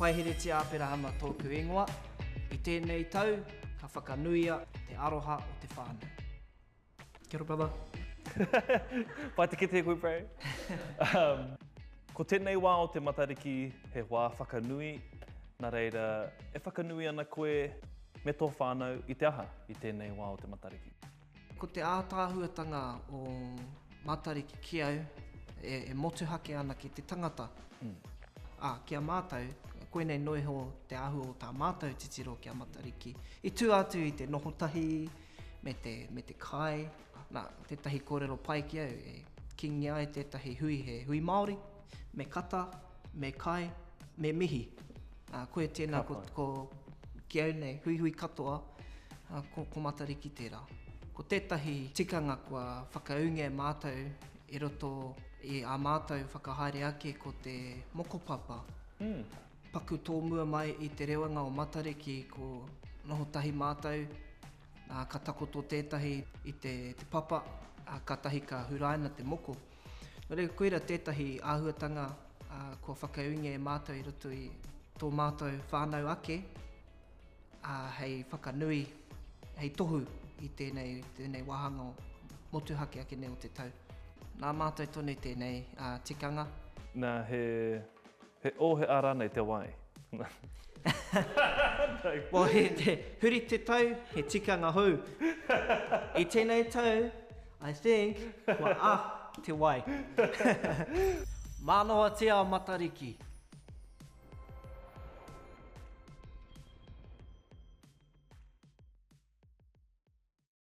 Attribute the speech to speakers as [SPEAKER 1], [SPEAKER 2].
[SPEAKER 1] Paiheretia aperahama tōku ingoa. I tēnei tau, ka whakanuia te aroha o te whānau. Kia ora, brother.
[SPEAKER 2] Pai te kite koe, bro. Ko tēnei wā o te Matariki, he wā whakanui. Nā reira, e whakanui ana koe me tō whānau i te aha i tēnei wā o te Matariki.
[SPEAKER 1] Ko te ātāhuatanga o Matariki ki au, e motuhake ana ki te tangata. Kia mātou, koe nei noiho te ahu o tā mātou titiro kia Matariki. I tū atu i te nohotahi, me te kai. Nā, tētahi kōrero pai ki au, kingi ai tētahi hui he hui Māori, me kata, me kai, me mihi. Koe tēnā ko ki au nei hui katoa, ko Matariki tērā. Ko tētahi tikanga kua whakaunge mātou i roto i a mātou whakahaere ake ko te mokopapa. Paku tō mua mai i te rewanga o Matariki ko nohotahi mātou, ka takoto tētahi i te papa, ka tahi ka huraina te moko. Nō koera tētahi āhuatanga ko whakaunge mātou i roto i tō mātou whānau ake, hei whakanui, hei tohu i tēnei wahanga o motuhake ake nei o te tau. Nā mātou tonu tēnei tikanga.
[SPEAKER 2] Nā, he ohe ara nei te wai.
[SPEAKER 1] Well, he huri te tau, he tikanga hou. I tēnei tau, I think, kua te wai. Mānoa te ao Matariki.